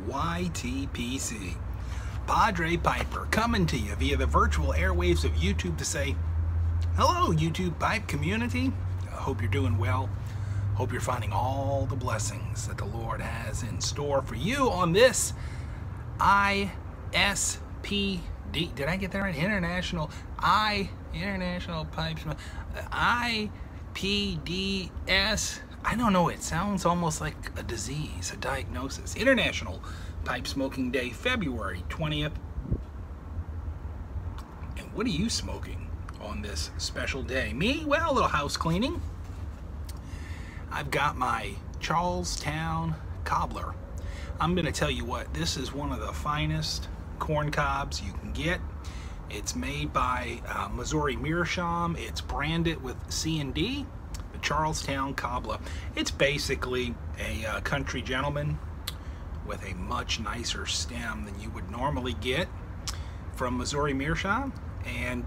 YTPC. Padre Piper coming to you via the virtual airwaves of YouTube to say, hello YouTube pipe community. I hope you're doing well. Hope you're finding all the blessings that the Lord has in store for you on this IPSD. Did I get that right? International Pipes. IPDS. I don't know. It sounds almost like a disease, a diagnosis. International Pipe Smoking Day, February 20th. And what are you smoking on this special day? Me? Well, a little house cleaning. I've got my Charlestown Cobbler. I'm going to tell you what, this is one of the finest corn cobs you can get. It's made by Missouri Meerschaum. It's branded with C&D, the Charlestown Cobbler. It's basically a country gentleman with a much nicer stem than you would normally get from Missouri Meerschaum. And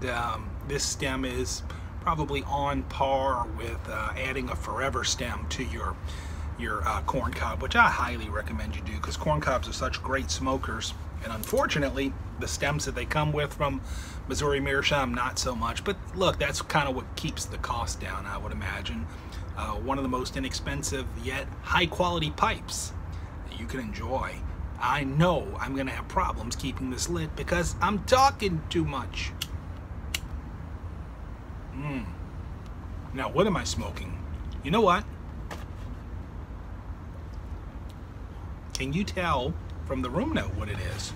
this stem is probably on par with adding a forever stem to your corn cob, which I highly recommend you do, because corn cobs are such great smokers. And unfortunately, the stems that they come with from Missouri Meerschaum, not so much. But look, that's kind of what keeps the cost down, I would imagine. One of the most inexpensive yet high quality pipes that you can enjoy. I know I'm gonna have problems keeping this lit because I'm talking too much. Now, what am I smoking? You know what? Can you tell from the room note what it is?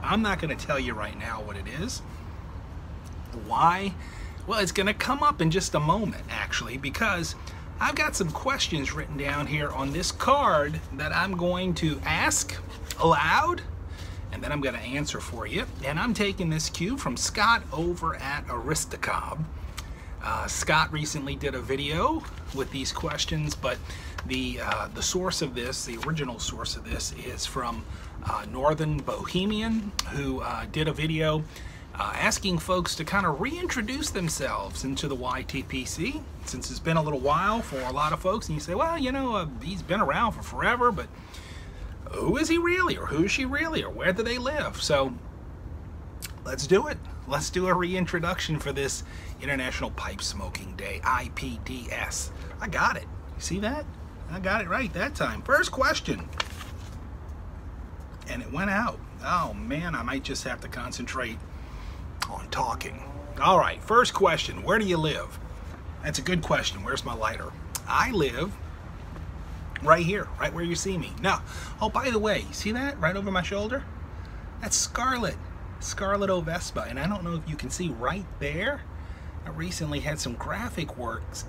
I'm not going to tell you right now what it is. Why? Well, it's going to come up in just a moment, actually, because I've got some questions written down here on this card that I'm going to ask aloud, and then I'm going to answer for you. And I'm taking this cue from Scott over at Aristocob. Scott recently did a video with these questions, but the source of this, the original source of this, is from Northern Bohemian, who did a video asking folks to kind of reintroduce themselves into the YTPC, since it's been a little while for a lot of folks. And you say, well, you know, he's been around for forever, but who is he really, or who is she really, or where do they live? So let's do it. Let's do a reintroduction for this International Pipe Smoking Day, IPDS. I got it. You see that? I got it right that time. First question. And it went out. Oh man, I might just have to concentrate on talking. All right, first question. Where do you live? That's a good question. Where's my lighter? I live right here, right where you see me. Now, oh, by the way, see that right over my shoulder? That's Scarlet Vespa, and I don't know if you can see right there. I recently had some graphic works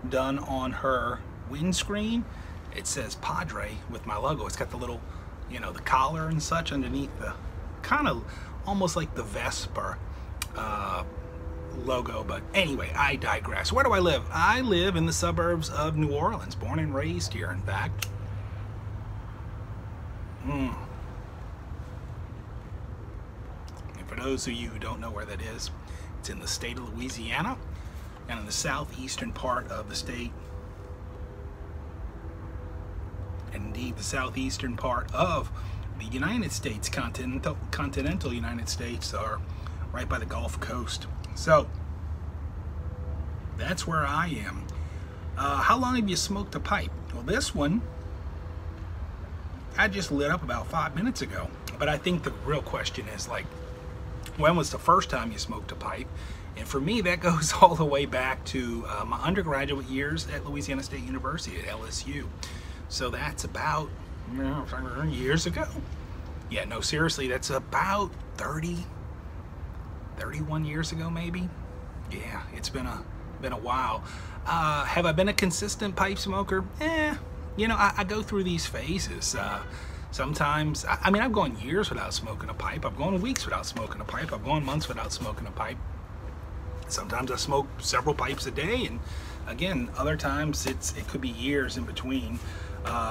done on her windscreen. It says Padre with my logo. It's got the little, you know, the collar and such underneath the, kind of almost like the Vespa logo. But anyway, I digress. Where do I live? I live in the suburbs of New Orleans, born and raised here, in fact. For those of you who don't know where that is, it's in the state of Louisiana and in the southeastern part of the state. And indeed, the southeastern part of the United States, continental United States, are right by the Gulf Coast. So that's where I am. How long have you smoked a pipe? Well, this one I just lit up about 5 minutes ago. But I think the real question is, like, when was the first time you smoked a pipe? And for me, that goes all the way back to my undergraduate years at Louisiana State University at LSU. So that's about, you know, years ago. Yeah, no, seriously, that's about 31 years ago, maybe. Yeah, it's been a while. Have I been a consistent pipe smoker? You know, I go through these phases. Sometimes, I mean, I've gone years without smoking a pipe. I've gone weeks without smoking a pipe. I've gone months without smoking a pipe. Sometimes I smoke several pipes a day, and again, other times it could be years in between.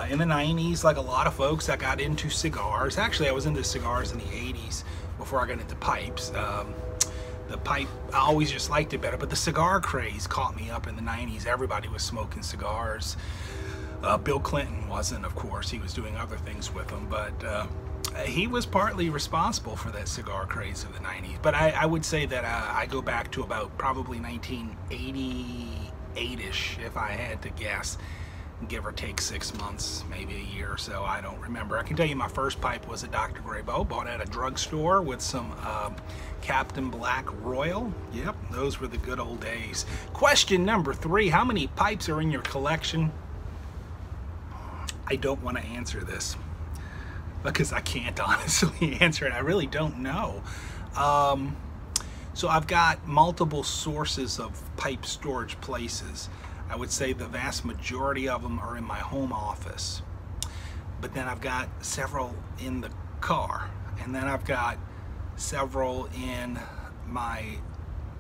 In the 90s, like a lot of folks, I got into cigars. Actually, I was into cigars in the 80s before I got into pipes. The pipe, I always just liked it better, but the cigar craze caught me up in the 90s. Everybody was smoking cigars. Bill Clinton wasn't, of course. He was doing other things with them, but he was partly responsible for that cigar craze of the 90s. But I would say that I go back to about probably 1988-ish, if I had to guess, give or take 6 months, maybe a year or so. I don't remember. I can tell you my first pipe was a Dr. Grabo, bought at a drugstore with some Captain Black Royal. Yep, those were the good old days. Question number 3, how many pipes are in your collection? I don't want to answer this because I can't honestly answer it. I really don't know. So I've got multiple sources of pipe storage places. I would say the vast majority of them are in my home office. But then I've got several in the car. And then I've got several in my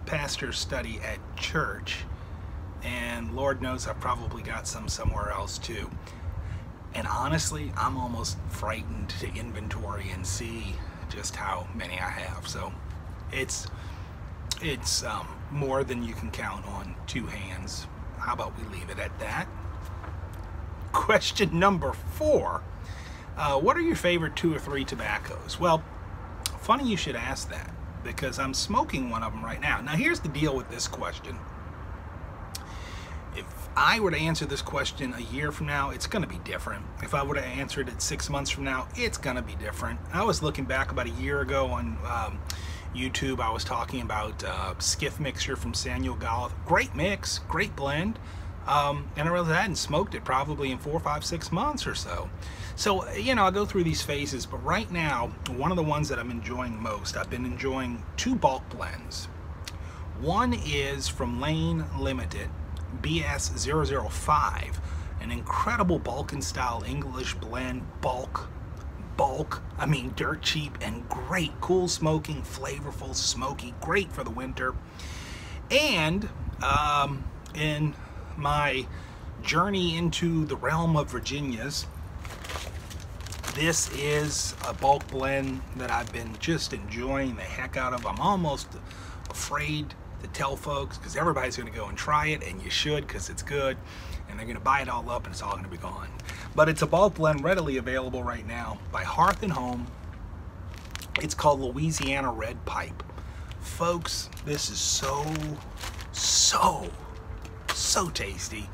pastor's study at church. And Lord knows I've probably got some somewhere else too. And honestly, I'm almost frightened to inventory and see just how many I have. So it's more than you can count on 2 hands. How about we leave it at that? Question number 4. What are your favorite 2 or 3 tobaccos? Well, funny you should ask that, because I'm smoking one of them right now. Now here's the deal with this question. If I were to answer this question a year from now, it's going to be different. If I were to answer it 6 months from now, it's going to be different. I was looking back about a year ago on YouTube. I was talking about Skiff Mixture from Samuel Golleth. Great mix, great blend. And I realized I hadn't smoked it probably in 4, 5, 6 months or so. So, you know, I go through these phases, but right now, one of the ones that I'm enjoying most, I've been enjoying 2 bulk blends. One is from Lane Limited, BS005, an incredible Balkan style English blend, bulk, I mean dirt cheap and great, cool smoking, flavorful, smoky, great for the winter. And in my journey into the realm of Virginias, this is a bulk blend that I've been just enjoying the heck out of. I'm almost afraid to tell folks because everybody's going to go and try it, and you should, because it's good, and they're going to buy it all up and it's all going to be gone. But it's a bulk blend readily available right now by Hearth & Home. It's called Louisiana Red Pipe. Folks, this is so tasty.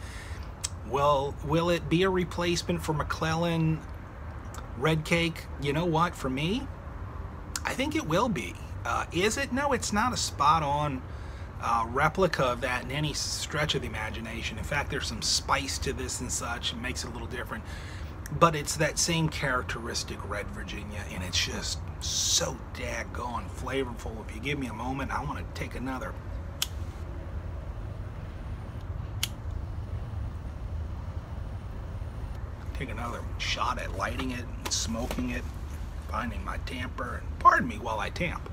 Well, will it be a replacement for McClellan Red Cake? You know what, for me, I think it will be. Is it? No, it's not a spot-on replica of that in any stretch of the imagination. In fact, there's some spice to this and such. It makes it a little different. But it's that same characteristic Red Virginia, and it's just so daggone flavorful. If you give me a moment, I want to take another. Take another shot at lighting it, smoking it, finding my tamper, and pardon me while I tamp.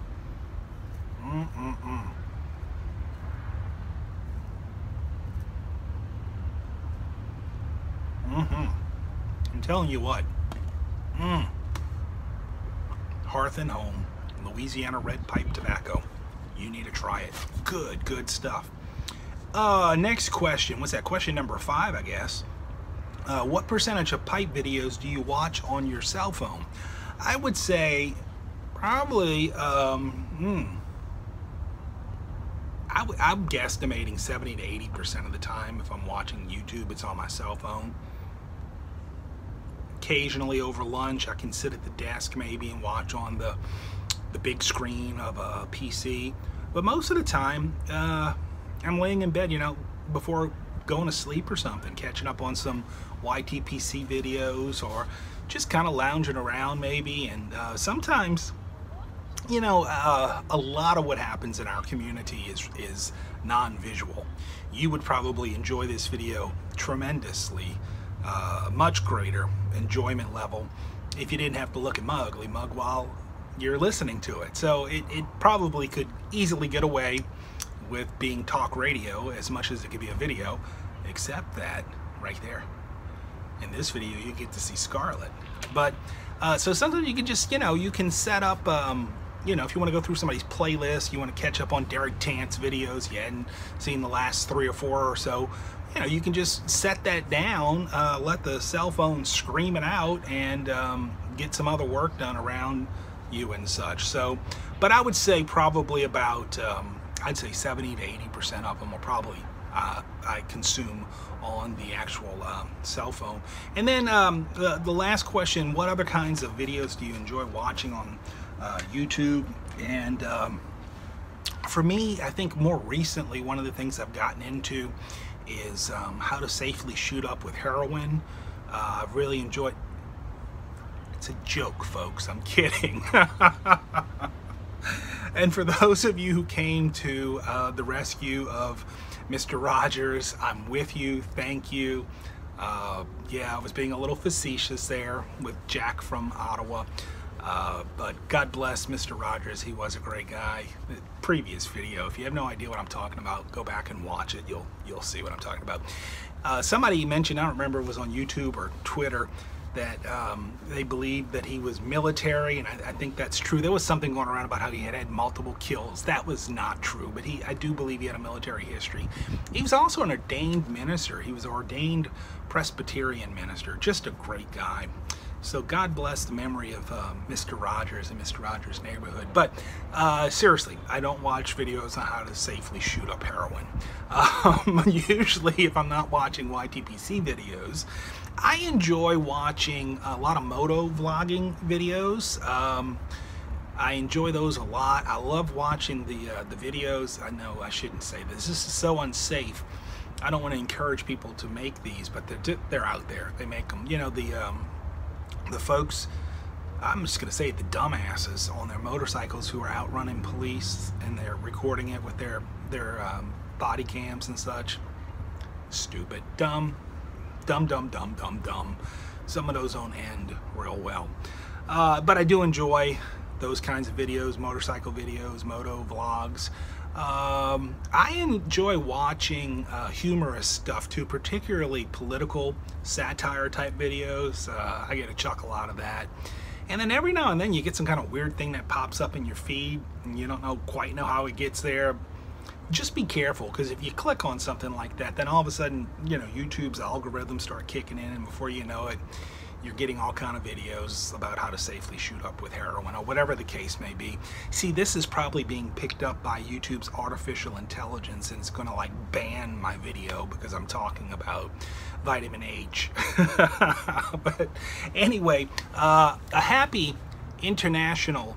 I'm telling you what, Hearth & Home, Louisiana Red Pipe Tobacco. You need to try it. Good stuff. Next question. What's that? Question number 5, I guess. What percentage of pipe videos do you watch on your cell phone? I would say probably, I'm guesstimating 70 to 80% of the time. If I'm watching YouTube, it's on my cell phone. Occasionally over lunch, I can sit at the desk maybe and watch on the big screen of a PC. But most of the time, I'm laying in bed, you know, before going to sleep or something, catching up on some YTPC videos, or just kind of lounging around maybe. And sometimes, you know, a lot of what happens in our community is non-visual. You would probably enjoy this video tremendously, much greater enjoyment level if you didn't have to look at my ugly mug while you're listening to it. So it probably could easily get away with being talk radio as much as it could be a video, except that right there in this video you get to see Scarlett. But so sometimes you can just, you know, you can set up you know, if you want to go through somebody's playlist, you want to catch up on Derek Tant's videos, you hadn't seen the last 3 or 4 or so, you know, you can just set that down, let the cell phone scream it out, and get some other work done around you and such. So, but I would say probably about, I'd say 70 to 80% of them are probably I consume on the actual cell phone. And then the last question, what other kinds of videos do you enjoy watching on YouTube? And for me, I think more recently, one of the things I've gotten into is how to safely shoot up with heroin. I've really enjoyed. It's a joke, folks, I'm kidding. And for those of you who came to the rescue of Mr. Rogers, I'm with you, thank you. Yeah, I was being a little facetious there with Jack from Ottawa. But God bless Mr. Rogers, he was a great guy. The previous video, if you have no idea what I'm talking about, go back and watch it, you'll see what I'm talking about. Somebody mentioned, I don't remember, it was on YouTube or Twitter, that they believed that he was military, and I think that's true. There was something going around about how he had multiple kills. That was not true, but I do believe he had a military history. He was also an ordained minister. He was an ordained Presbyterian minister. Just a great guy. So God bless the memory of Mr. Rogers and Mr. Rogers' neighborhood. But seriously, I don't watch videos on how to safely shoot up heroin. Usually, if I'm not watching YTPC videos, I enjoy watching a lot of moto vlogging videos. I enjoy those a lot. I love watching the videos. I know I shouldn't say this. This is so unsafe. I don't want to encourage people to make these, but they're out there. They make them. You know, the folks, I'm just going to say it, the dumbasses on their motorcycles who are outrunning police, and they're recording it with their body cams and such. Stupid. Dumb. Some of those don't end real well. But I do enjoy those kinds of videos, motorcycle videos, moto vlogs. I enjoy watching humorous stuff too, particularly political satire type videos. I get a chuckle out of that. And then every now and then you get some kind of weird thing that pops up in your feed and you don't quite know how it gets there. Just be careful, because if you click on something like that, then all of a sudden, you know, YouTube's algorithms start kicking in, and before you know it, you're getting all kind of videos about how to safely shoot up with heroin or whatever the case may be. See, this is probably being picked up by YouTube's artificial intelligence, and it's going to like ban my video because I'm talking about vitamin H. But anyway, a happy International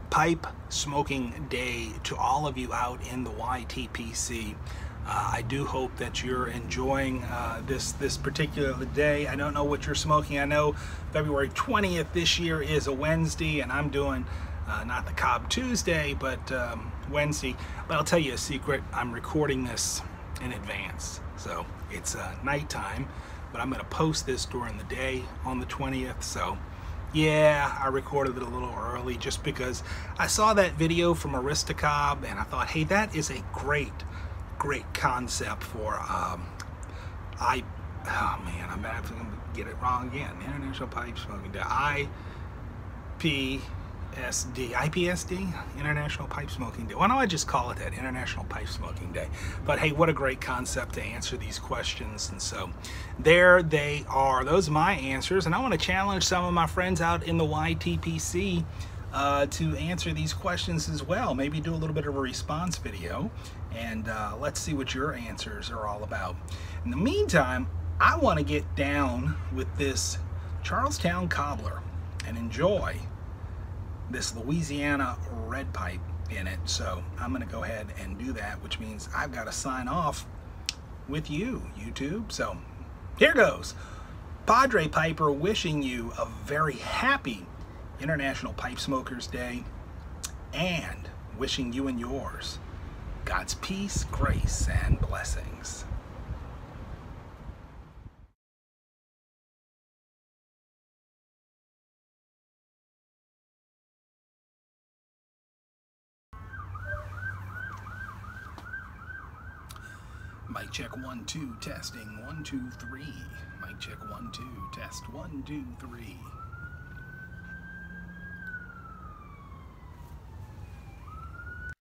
Pipe Smoking Day to all of you out in the YTPC. I do hope that you're enjoying this particular day. I don't know what you're smoking. I know February 20th this year is a Wednesday, and I'm doing not the Cobb Tuesday, but Wednesday. But I'll tell you a secret, I'm recording this in advance. So it's nighttime, but I'm going to post this during the day on the 20th. So yeah, I recorded it a little early just because I saw that video from Aristocob, and I thought, hey, that is a great concept for oh man, I'm going to get it wrong again. International Pipe Smoking Day. IPSD, International Pipe Smoking Day. Why don't I just call it that, International Pipe Smoking Day? But hey, what a great concept to answer these questions. And so there they are. Those are my answers. And I want to challenge some of my friends out in the YTPC to answer these questions as well. Maybe do a little bit of a response video, and let's see what your answers are all about. In the meantime, I want to get down with this Charlestown cobbler and enjoy this Louisiana red pipe in it. So I'm going to go ahead and do that, which means I've got to sign off with you, YouTube. So here goes. Padre Piper wishing you a very happy International Pipe Smokers Day, and wishing you and yours God's peace, grace, and blessings. Mic check 1 2, testing 1 2 3. Mic check 1 2, test 1 2 3.